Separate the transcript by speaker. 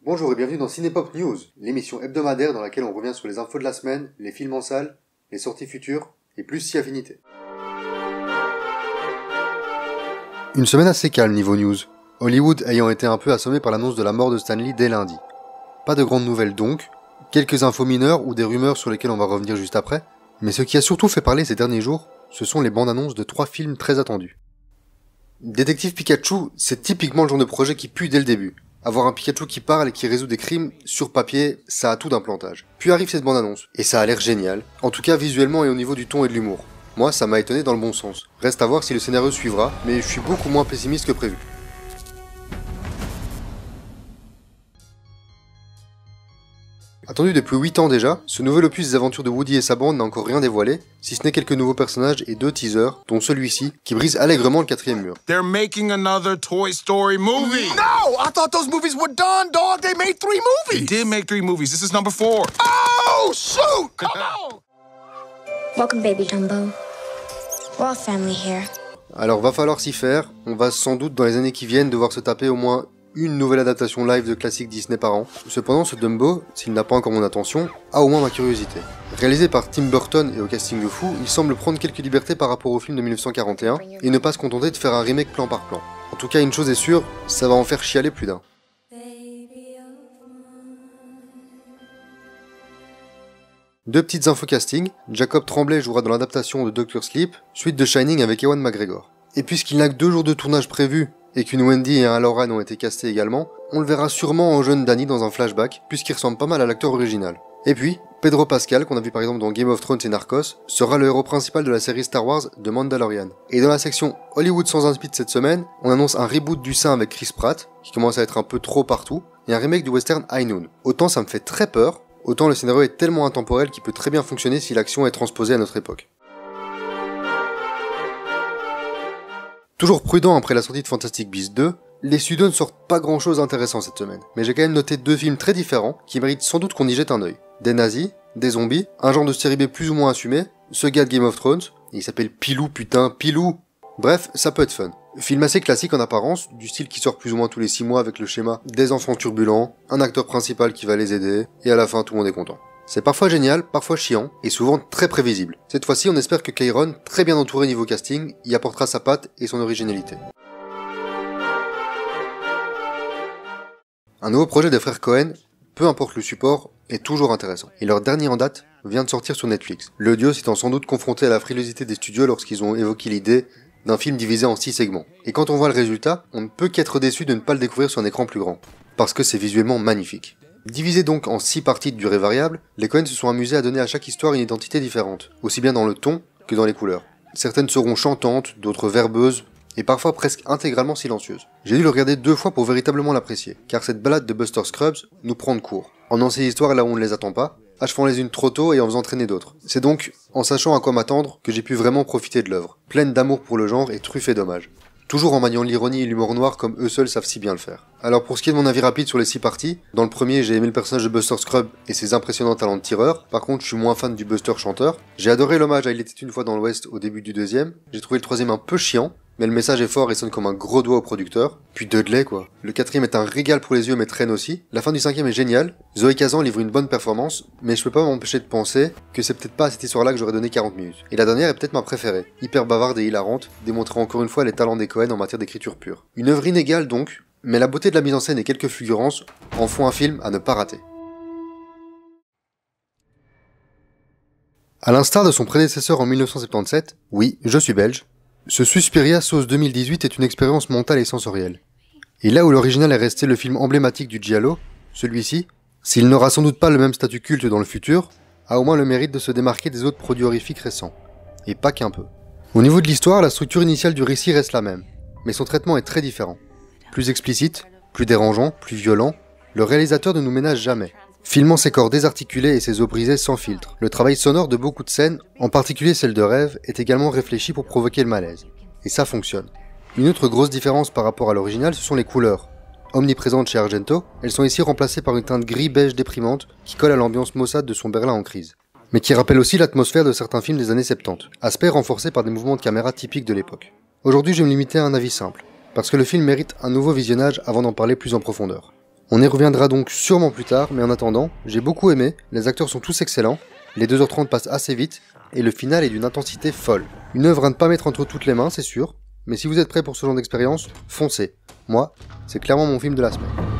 Speaker 1: Bonjour et bienvenue dans Cinépop News, l'émission hebdomadaire dans laquelle on revient sur les infos de la semaine, les films en salle, les sorties futures et plus si affinité. Une semaine assez calme niveau news, Hollywood ayant été un peu assommé par l'annonce de la mort de Stan Lee dès lundi. Pas de grandes nouvelles donc, quelques infos mineures ou des rumeurs sur lesquelles on va revenir juste après, mais ce qui a surtout fait parler ces derniers jours, ce sont les bandes annonces de 3 films très attendus. Détective Pikachu, c'est typiquement le genre de projet qui pue dès le début. Avoir un Pikachu qui parle et qui résout des crimes, sur papier, ça a tout d'un plantage. Puis arrive cette bande-annonce, et ça a l'air génial, en tout cas visuellement et au niveau du ton et de l'humour. Moi, ça m'a étonné dans le bon sens. Reste à voir si le scénario suivra, mais je suis beaucoup moins pessimiste que prévu. Attendu depuis 8 ans déjà, ce nouvel opus des aventures de Woody et sa bande n'a encore rien dévoilé, si ce n'est quelques nouveaux personnages et 2 teasers, dont celui-ci, qui brise allègrement le 4ème mur.
Speaker 2: They're making another Toy Story movie! No! I thought those movies were done, dog! They made 3 movies! They did make 3 movies. This is number 4. Oh, shoot! Come on!
Speaker 3: Welcome, baby Dumbo. We're all family here.
Speaker 1: Alors va falloir s'y faire, on va sans doute dans les années qui viennent devoir se taper au moins une nouvelle adaptation live de classiques Disney par an. Cependant, ce Dumbo, s'il n'a pas encore mon attention, a au moins ma curiosité. Réalisé par Tim Burton et au casting de fou, il semble prendre quelques libertés par rapport au film de 1941 et ne pas se contenter de faire un remake plan par plan. En tout cas, une chose est sûre, ça va en faire chialer plus d'un. Deux petites infos casting, Jacob Tremblay jouera dans l'adaptation de Dr. Sleep, suite de Shining avec Ewan McGregor. Et puisqu'il n'a que 2 jours de tournage prévus, et qu'une Wendy et un Lauren ont été castés également, on le verra sûrement en jeune Danny dans un flashback, puisqu'il ressemble pas mal à l'acteur original. Et puis, Pedro Pascal, qu'on a vu par exemple dans Game of Thrones et Narcos, sera le héros principal de la série Star Wars de Mandalorian. Et dans la section Hollywood sans inspi de cette semaine, on annonce un reboot du Saint avec Chris Pratt, qui commence à être un peu trop partout, et un remake du western High Noon. Autant ça me fait très peur, autant le scénario est tellement intemporel qu'il peut très bien fonctionner si l'action est transposée à notre époque. Toujours prudent après la sortie de Fantastic Beasts 2, les studios ne sortent pas grand chose d'intéressant cette semaine, mais j'ai quand même noté 2 films très différents qui méritent sans doute qu'on y jette un œil. Des nazis, des zombies, un genre de série B plus ou moins assumé, ce gars de Game of Thrones, il s'appelle Pilou putain, Pilou. Bref, ça peut être fun. Film assez classique en apparence, du style qui sort plus ou moins tous les 6 mois avec le schéma des enfants turbulents, un acteur principal qui va les aider, et à la fin tout le monde est content. C'est parfois génial, parfois chiant, et souvent très prévisible. Cette fois-ci, on espère que Kairon, très bien entouré niveau casting, y apportera sa patte et son originalité. Un nouveau projet des frères Cohen, peu importe le support, est toujours intéressant. Et leur dernier en date vient de sortir sur Netflix. Le duo s'étant sans doute confronté à la frilosité des studios lorsqu'ils ont évoqué l'idée d'un film divisé en 6 segments. Et quand on voit le résultat, on ne peut qu'être déçu de ne pas le découvrir sur un écran plus grand. Parce que c'est visuellement magnifique. Divisés donc en 6 parties de durée variable, les Coen se sont amusés à donner à chaque histoire une identité différente, aussi bien dans le ton que dans les couleurs. Certaines seront chantantes, d'autres verbeuses, et parfois presque intégralement silencieuses. J'ai dû le regarder 2 fois pour véritablement l'apprécier, car cette balade de Buster Scruggs nous prend de court, en emmenant ces histoires là où on ne les attend pas, achevant les unes trop tôt et en faisant traîner d'autres. C'est donc, en sachant à quoi m'attendre, que j'ai pu vraiment profiter de l'œuvre, pleine d'amour pour le genre et truffée d'hommages. Toujours en maniant l'ironie et l'humour noir comme eux seuls savent si bien le faire. Alors pour ce qui est de mon avis rapide sur les 6 parties, dans le premier j'ai aimé le personnage de Buster Scruggs et ses impressionnants talents de tireur, par contre je suis moins fan du Buster chanteur. J'ai adoré l'hommage à Il était une fois dans l'Ouest au début du deuxième, j'ai trouvé le troisième un peu chiant, mais le message est fort et sonne comme un gros doigt au producteur. Puis Dudley quoi. Le 4ème est un régal pour les yeux mais traîne aussi. La fin du 5ème est géniale. Zoé Kazan livre une bonne performance, mais je peux pas m'empêcher de penser que c'est peut-être pas à cette histoire-là que j'aurais donné 40 minutes. Et la dernière est peut-être ma préférée. Hyper bavarde et hilarante, démontrant encore une fois les talents des Coen en matière d'écriture pure. Une œuvre inégale donc, mais la beauté de la mise en scène et quelques fulgurances en font un film à ne pas rater. À l'instar de son prédécesseur en 1977, oui, je suis belge, ce Suspiria sauce 2018 est une expérience mentale et sensorielle. Et là où l'original est resté le film emblématique du giallo, celui-ci, s'il n'aura sans doute pas le même statut culte dans le futur, a au moins le mérite de se démarquer des autres produits horrifiques récents. Et pas qu'un peu. Au niveau de l'histoire, la structure initiale du récit reste la même, mais son traitement est très différent. Plus explicite, plus dérangeant, plus violent, le réalisateur ne nous ménage jamais. Filmant ses corps désarticulés et ses os brisés sans filtre. Le travail sonore de beaucoup de scènes, en particulier celle de rêve, est également réfléchi pour provoquer le malaise. Et ça fonctionne. Une autre grosse différence par rapport à l'original, ce sont les couleurs. Omniprésentes chez Argento, elles sont ici remplacées par une teinte gris-beige déprimante qui colle à l'ambiance maussade de son Berlin en crise. Mais qui rappelle aussi l'atmosphère de certains films des années 70, aspect renforcé par des mouvements de caméra typiques de l'époque. Aujourd'hui, je vais me limiter à un avis simple, parce que le film mérite un nouveau visionnage avant d'en parler plus en profondeur. On y reviendra donc sûrement plus tard, mais en attendant, j'ai beaucoup aimé, les acteurs sont tous excellents, les 2h30 passent assez vite, et le final est d'une intensité folle. Une œuvre à ne pas mettre entre toutes les mains, c'est sûr, mais si vous êtes prêt pour ce genre d'expérience, foncez. Moi, c'est clairement mon film de la semaine.